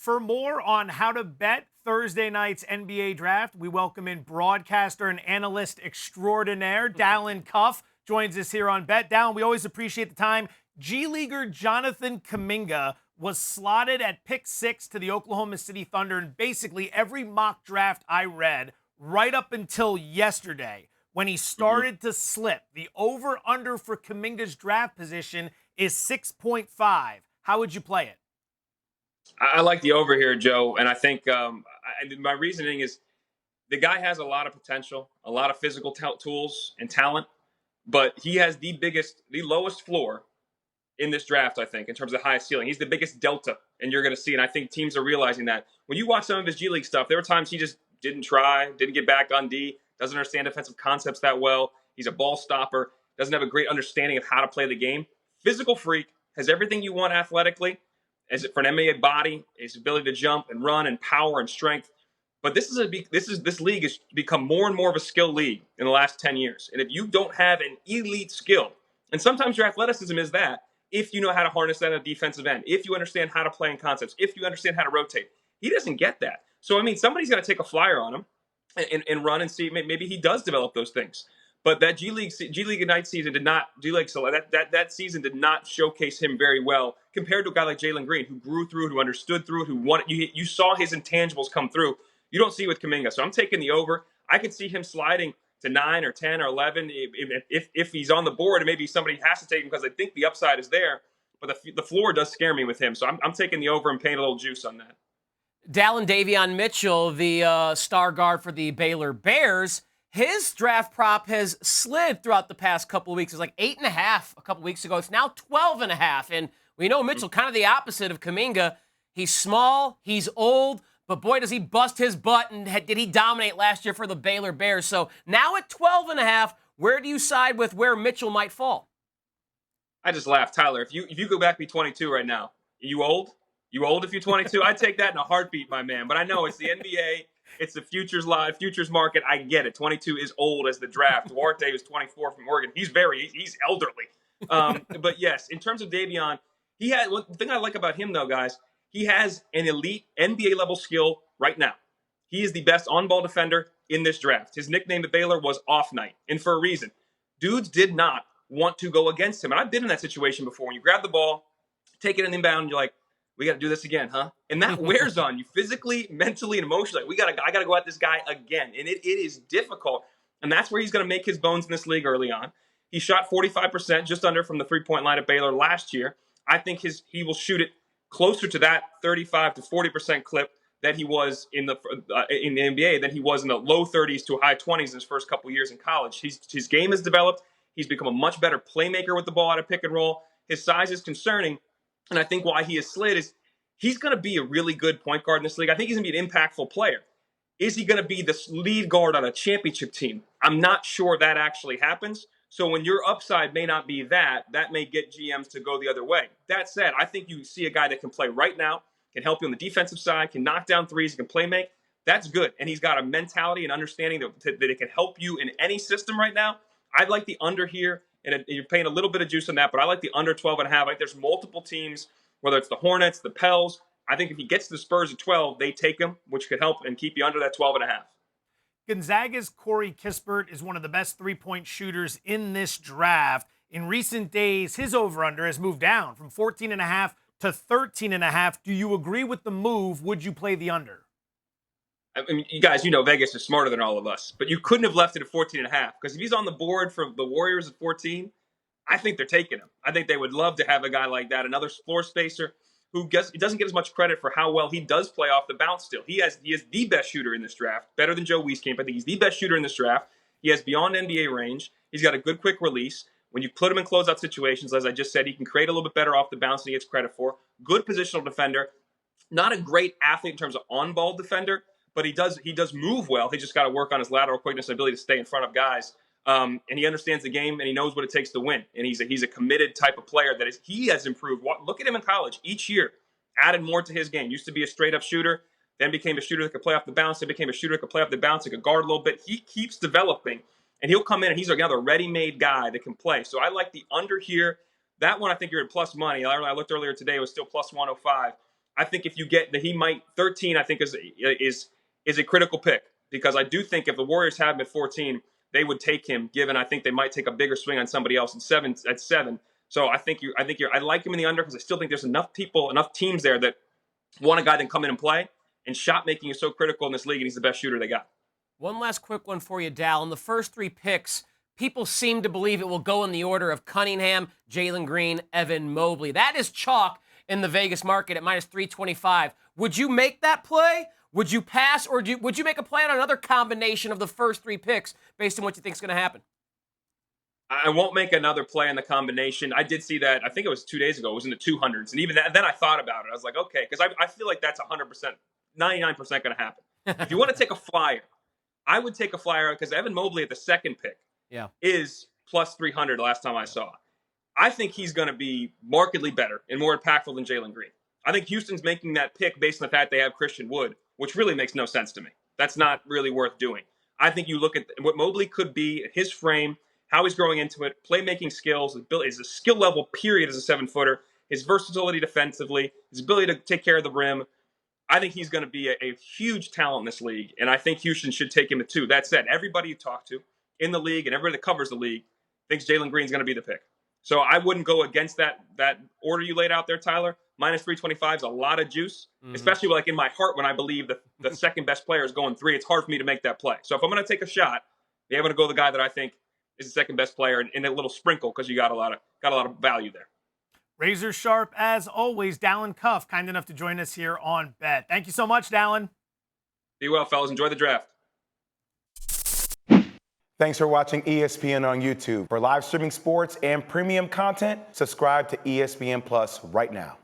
For more on how to bet Thursday night's NBA draft, we welcome in broadcaster and analyst extraordinaire Dalen Cuff. Joins us here on Bet. Dalen, we always appreciate the time. G Leaguer Jonathan Kuminga was slotted at pick 6 to the Oklahoma City Thunder in basically every mock draft I read right up until yesterday when he started to slip. The over-under for Kuminga's draft position is 6.5. How would you play it? I like the over here, Joe, and I think my reasoning is the guy has a lot of potential, a lot of physical tools and talent, but he has the lowest floor in this draft, I think, in terms of the highest ceiling. He's the biggest delta, and you're going to see, and I think teams are realizing that. When you watch some of his G League stuff, there were times he just didn't try, didn't get back on D, doesn't understand defensive concepts that well. He's a ball stopper, doesn't have a great understanding of how to play the game. Physical freak, has everything you want athletically. As for an NBA body, his ability to jump and run and power and strength. But this league has become more and more of a skill league in the last 10 years. And if you don't have an elite skill, and sometimes your athleticism is that, if you know how to harness that at a defensive end, if you understand how to play in concepts, if you understand how to rotate, he doesn't get that. So, I mean, somebody's got to take a flyer on him and run and see maybe he does develop those things. But that G League Ignite season did not that season did not showcase him very well compared to a guy like Jalen Green, who grew through it, who understood through it, who wanted you saw his intangibles come through. You don't see with Kuminga. So I'm taking the over. I could see him sliding to 9 or 10 or 11 if he's on the board, and maybe somebody has to take him because I think the upside is there. But the floor does scare me with him. So I'm taking the over and paying a little juice on that. Davion Mitchell, the star guard for the Baylor Bears, his draft prop has slid throughout the past couple of weeks. It was like 8.5 a couple weeks ago. It's now 12.5. And we know Mitchell, kind of the opposite of Kuminga. He's small, he's old, but boy, does he bust his butt, and did he dominate last year for the Baylor Bears. So now at 12.5, where do you side with where Mitchell might fall? I just laughed. Tyler, if you go back, be 22 right now, you old? You old if you're 22? I'd take that in a heartbeat, my man. But I know it's the NBA. It's the futures market. I get it. 22 is old as the draft. Duarte was 24 from Oregon. He's elderly. But yes, in terms of Davion, one thing I like about him though, guys, he has an elite NBA level skill right now. He is the best on-ball defender in this draft. His nickname at Baylor was Off Night, and for a reason. Dudes did not want to go against him. And I've been in that situation before. When you grab the ball, take it in the inbound, and you're like, we got to do this again, huh? And that wears on you physically, mentally, and emotionally. I got to go at this guy again. And it is difficult. And that's where he's going to make his bones in this league early on. He shot 45%, just under, from the three-point line at Baylor last year. I think he will shoot it closer to that 35 to 40% clip that he was in the NBA, than he was in the low 30s to high 20s in his first couple years in college. His game has developed. He's become a much better playmaker with the ball out of pick and roll. His size is concerning. And I think why he has slid is he's going to be a really good point guard in this league. I think he's going to be an impactful player. Is he going to be the lead guard on a championship team? I'm not sure that actually happens. So when your upside may not be that may get GMs to go the other way. That said, I think you see a guy that can play right now, can help you on the defensive side, can knock down threes, can play make. That's good. And he's got a mentality and understanding that it can help you in any system right now. I'd like the under here. And you're paying a little bit of juice on that, but I like the under 12.5. I think there's multiple teams, whether it's the Hornets, the Pels. I think if he gets to the Spurs at 12, they take him, which could help and keep you under that 12.5. Gonzaga's Corey Kispert is one of the best three-point shooters in this draft. In recent days, his over-under has moved down from 14.5 to 13.5. Do you agree with the move? Would you play the under? I mean, you guys, Vegas is smarter than all of us, but you couldn't have left it at 14.5, because if he's on the board for the Warriors at 14, I think they're taking him. I think they would love to have a guy like that, another floor spacer who doesn't get as much credit for how well he does play off the bounce still. He is the best shooter in this draft, better than Joe Wieskamp. I think he's the best shooter in this draft. He has beyond NBA range. He's got a good quick release. When you put him in closeout situations, as I just said, he can create a little bit better off the bounce than he gets credit for. Good positional defender. Not a great athlete in terms of on-ball defender, but he does move well. He just got to work on his lateral quickness and ability to stay in front of guys. And he understands the game, and he knows what it takes to win. And he's a committed type of player he has improved. Look at him in college. Each year, added more to his game. Used to be a straight-up shooter, then became a shooter that could play off the bounce, then became a shooter that could play off the bounce, that could guard a little bit. He keeps developing, and he'll come in, and he's another ready-made guy that can play. So I like the under here. That one, I think you're at plus money. I looked earlier today, it was still plus 105. I think if you get that, he might 13. I think is a critical pick, because I do think if the Warriors have him at 14, they would take him. Given I think they might take a bigger swing on somebody else at 7. So I like him in the under, because I still think there's enough teams there that want a guy that can come in and play. And shot making is so critical in this league, and he's the best shooter they got. One last quick one for you, Dal. In the first 3 picks, people seem to believe it will go in the order of Cunningham, Jalen Green, Evan Mobley. That is chalk in the Vegas market at minus 325. Would you make that play? Would you pass, or would you make a play on another combination of the first 3 picks based on what you think is going to happen? I won't make another play on the combination. I did see that. I think it was 2 days ago. It was in the 200s. And even then I thought about it. I was like, okay, because I feel like that's 100%, 99% going to happen. If you want to take a flyer, I would take a flyer, because Evan Mobley at the second pick is plus 300 last time I saw. I think he's going to be markedly better and more impactful than Jalen Green. I think Houston's making that pick based on the fact they have Christian Wood, which really makes no sense to me. That's not really worth doing. I think you look at what Mobley could be, his frame, how he's growing into it, playmaking skills, his skill level, period, as a 7-footer, his versatility defensively, his ability to take care of the rim. I think he's going to be a huge talent in this league, and I think Houston should take him at 2. That said, everybody you talk to in the league and everybody that covers the league thinks Jalen Green's going to be the pick. So I wouldn't go against that order you laid out there, Tyler. Minus 325 is a lot of juice, especially like in my heart when I believe that the second best player is going 3. It's hard for me to make that play. So if I'm going to take a shot, I'm going to go the guy that I think is the second best player, and a little sprinkle, because you got a lot of value there. Razor sharp as always, Dalen Cuff, kind enough to join us here on Bet. Thank you so much, Dalen. Be well, fellas. Enjoy the draft. Thanks for watching ESPN on YouTube. For live streaming sports and premium content, subscribe to ESPN Plus right now.